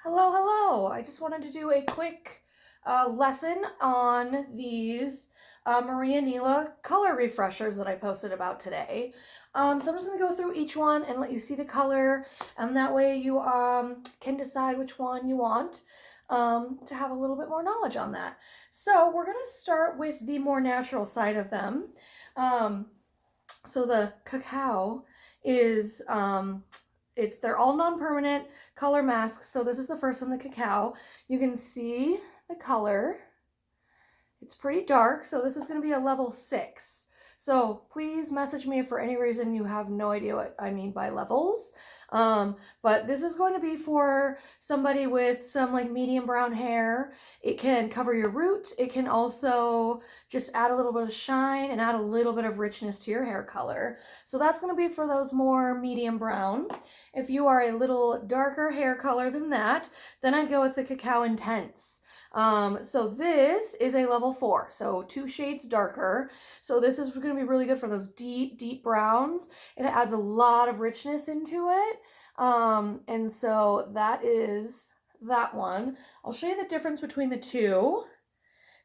Hello, hello. I just wanted to do a quick lesson on these Maria Nila color refreshers that I posted about today. So I'm just going to go through each one and let you see the color, and that way you can decide which one you want to have a little bit more knowledge on that. So we're going to start with the more natural side of them. Um, so the cacao is they're all non-permanent color masks. So this is the first one, the cacao. You can see the color. It's pretty dark, so this is going to be a level 6. So please message me if for any reason you have no idea what I mean by levels. But this is going to be for somebody with some like medium brown hair. It can cover your root. It can also just add a little bit of shine and add a little bit of richness to your hair color. So that's going to be for those more medium brown. If you are a little darker hair color than that, then I'd go with the Cacao Intense. So this is a level 4, so 2 shades darker. So this is going to be really good for those deep, deep browns. It adds a lot of richness into it. And so that is that one. I'll show you the difference between the two.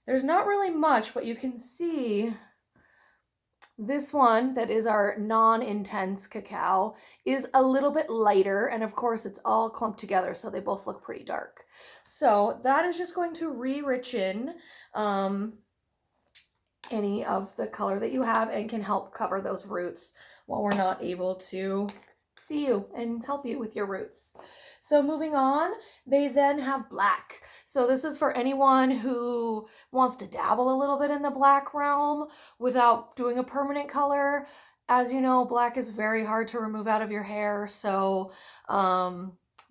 There's not really much, but you can see this one that is our non-intense cacao is a little bit lighter, and of course it's all clumped together, so they both look pretty dark. So that is just going to re-richen any of the color that you have and can help cover those roots while we're not able to see you and help you with your roots. So moving on, they then have black. So this is for anyone who wants to dabble a little bit in the black realm without doing a permanent color. As you know, black is very hard to remove out of your hair, so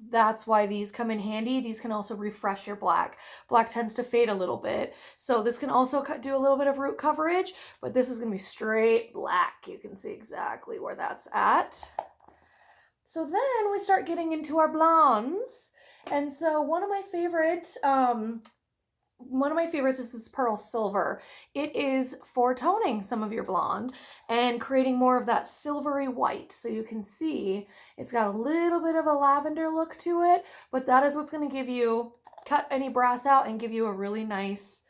that's why these come in handy. These can also refresh your black. Black tends to fade a little bit, so this can also do a little bit of root coverage, but this is going to be straight black. You can see exactly where that's at. So then we start getting into our blondes. And so one of my favorites is this Pearl Silver. It is for toning some of your blonde and creating more of that silvery white. So you can see it's got a little bit of a lavender look to it, but that is what's going to give you, cut any brass out and give you a really nice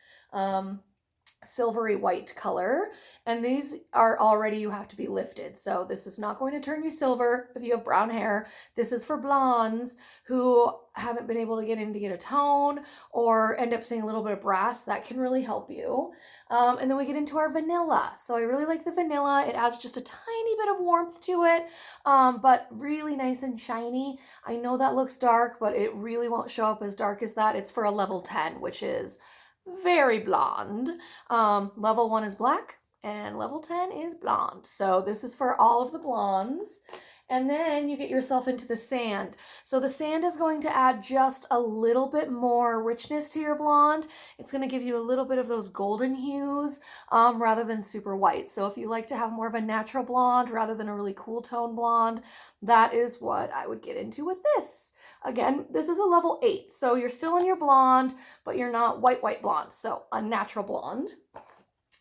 silvery white color. And these are already, you have to be lifted, so this is not going to turn you silver if you have brown hair. This is for blondes who haven't been able to get in to get a tone or end up seeing a little bit of brass. That can really help you. And then we get into our vanilla. So I really like the vanilla. It adds just a tiny bit of warmth to it, but really nice and shiny. I know that looks dark, but it really won't show up as dark as that. It's for a level 10, which is very blonde. Level 1 is black and level 10 is blonde. So this is for all of the blondes. And then you get yourself into the sand. So the sand is going to add just a little bit more richness to your blonde. It's going to give you a little bit of those golden hues rather than super white. So if you like to have more of a natural blonde rather than a really cool tone blonde, that is what I would get into with this. Again, this is a level 8, so you're still in your blonde, but you're not white blonde, so a natural blonde.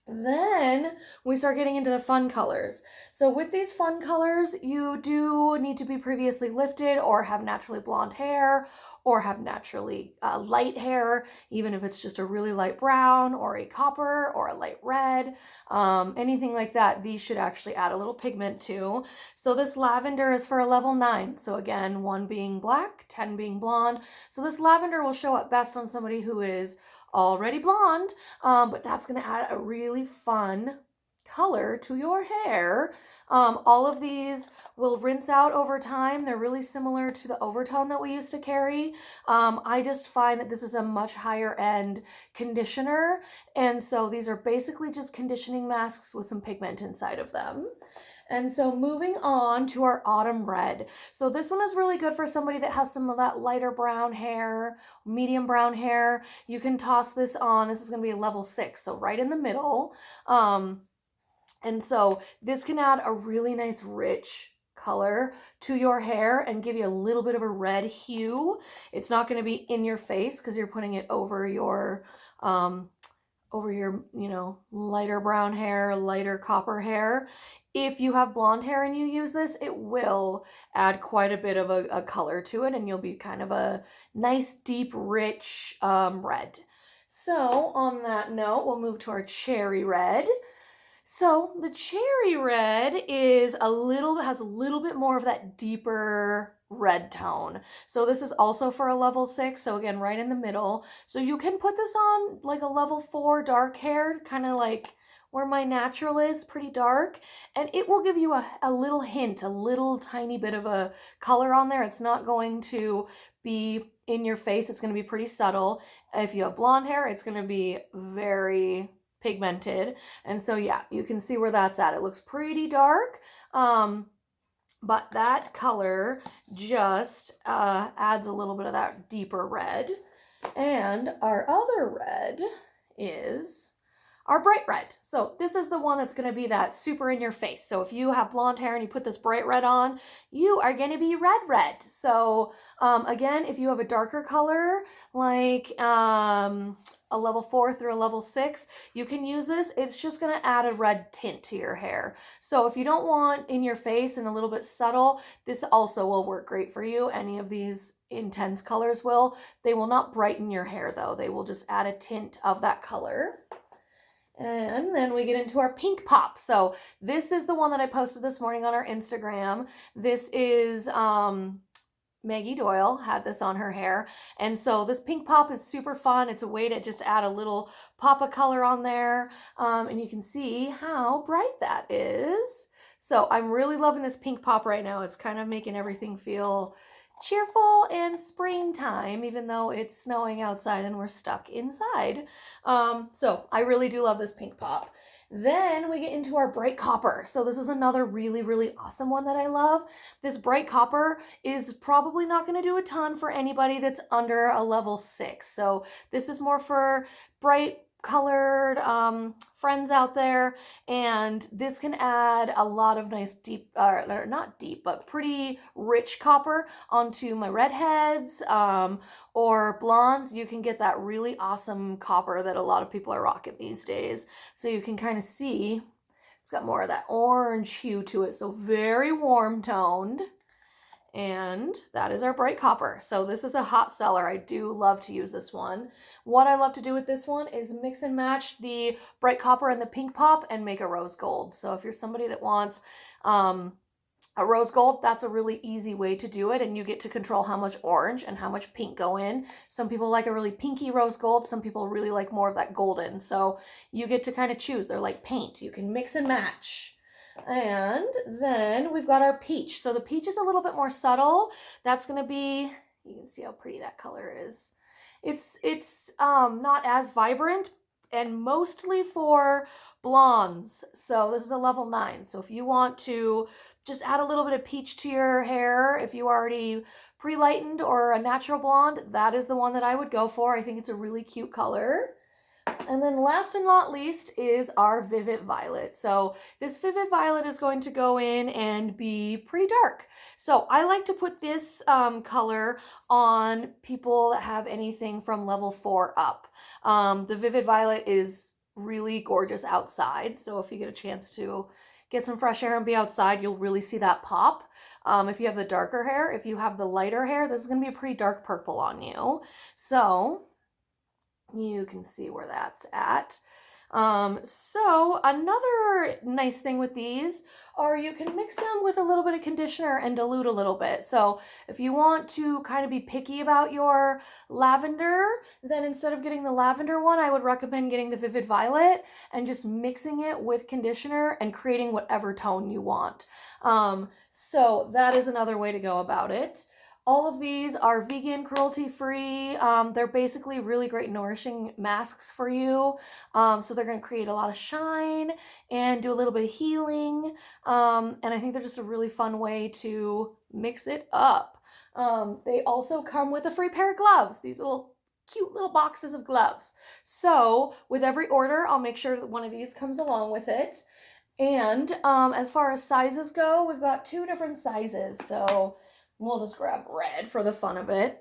Then we start getting into the fun colors. So with these fun colors, you do need to be previously lifted or have naturally blonde hair or have naturally light hair, even if it's just a really light brown or a copper or a light red, anything like that. These should actually add a little pigment too. So this lavender is for a level 9. So again, 1 being black, 10 being blonde. So this lavender will show up best on somebody who is already blonde, but that's going to add a really fun color to your hair. All of these will rinse out over time. They're really similar to the overtone that we used to carry. I just find that this is a much higher end conditioner, and so these are basically just conditioning masks with some pigment inside of them. And so moving on to our autumn red. So this one is really good for somebody that has some of that lighter brown hair, medium brown hair. You can toss this on. This is going to be a level 6, so right in the middle. And so this can add a really nice rich color to your hair and give you a little bit of a red hue. It's not going to be in your face because you're putting it over your over your, you know, lighter brown hair, lighter copper hair. If you have blonde hair and you use this, it will add quite a bit of a color to it, and you'll be kind of a nice, deep, rich red. So on that note, we'll move to our cherry red. So the cherry red has a little bit more of that deeper red tone. So this is also for a level 6, so again, right in the middle. So you can put this on like a level 4 dark hair, kind of like where my natural is, pretty dark, and it will give you a little hint, a little tiny bit of a color on there. It's not going to be in your face. It's going to be pretty subtle. If you have blonde hair, it's going to be very pigmented. And so yeah, you can see where that's at. It looks pretty dark, but that color just adds a little bit of that deeper red. And our other red is our bright red. So this is the one that's going to be that super in your face. So if you have blonde hair and you put this bright red on, you are going to be red. So again, if you have a darker color, like a level 4 through a level 6, you can use this. It's just going to add a red tint to your hair. So if you don't want in your face and a little bit subtle, this also will work great for you. Any of these intense colors will. They will not brighten your hair though. They will just add a tint of that color. And then we get into our pink pop. So this is the one that I posted this morning on our Instagram. This is Maggie Doyle had this on her hair. And so this pink pop is super fun. It's a way to just add a little pop of color on there. And you can see how bright that is. So I'm really loving this pink pop right now. It's kind of making everything feel cheerful and springtime, even though it's snowing outside and we're stuck inside. So I really do love this pink pop. Then we get into our bright copper. So this is another really, really awesome one that I love. This bright copper is probably not going to do a ton for anybody that's under a level 6. So this is more for bright colored friends out there, and this can add a lot of nice deep, not deep, but pretty rich copper onto my redheads or blondes. You can get that really awesome copper that a lot of people are rocking these days. So you can kind of see it's got more of that orange hue to it, so very warm toned. And that is our bright copper. So this is a hot seller. I do love to use this one. What I love to do with this one is mix and match the bright copper and the pink pop and make a rose gold. So if you're somebody that wants a rose gold, that's a really easy way to do it, and you get to control how much orange and how much pink go in. Some people like a really pinky rose gold. Some people really like more of that golden. So you get to kind of choose. They're like paint. You can mix and match. And then we've got our peach. So the peach is a little bit more subtle. That's going to be, you can see how pretty that color is. It's not as vibrant, and mostly for blondes. So this is a level 9. So if you want to just add a little bit of peach to your hair, if you already pre-lightened or a natural blonde, that is the one that I would go for. I think it's a really cute color. And then last and not least is our Vivid Violet. So this Vivid Violet is going to go in and be pretty dark. So I like to put this color on people that have anything from level 4 up. The Vivid Violet is really gorgeous outside. So if you get a chance to get some fresh air and be outside, you'll really see that pop. If you have the darker hair, if you have the lighter hair, this is going to be a pretty dark purple on you. So you can see where that's at. So another nice thing with these are you can mix them with a little bit of conditioner and dilute a little bit. So if you want to kind of be picky about your lavender, then instead of getting the lavender one, I would recommend getting the Vivid Violet and just mixing it with conditioner and creating whatever tone you want. So that is another way to go about it. All of these are vegan, cruelty-free. They're basically really great nourishing masks for you. So they're going to create a lot of shine and do a little bit of healing. And I think they're just a really fun way to mix it up. They also come with a free pair of gloves. These little cute little boxes of gloves. So with every order, I'll make sure that one of these comes along with it. And as far as sizes go, we've got 2 different sizes. So we'll just grab red for the fun of it.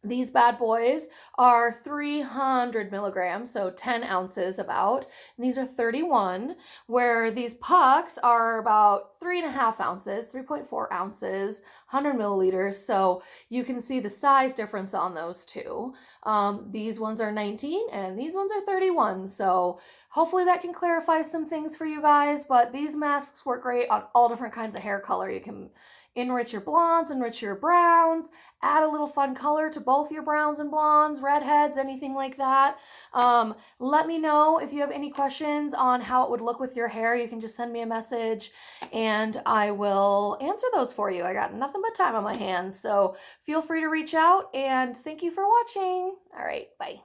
These bad boys are 300 milligrams, so 10 ounces about. And these are 31, where these pucks are about 3.5 ounces, 3.4 ounces, 100 milliliters. So you can see the size difference on those two. These ones are 19 and these ones are 31. So hopefully that can clarify some things for you guys. But these masks work great on all different kinds of hair color. You can enrich your blondes, enrich your browns, add a little fun color to both your browns and blondes, redheads, anything like that. Let me know if you have any questions on how it would look with your hair. You can just send me a message and I will answer those for you. I got nothing but time on my hands, so feel free to reach out, and thank you for watching. All right, bye.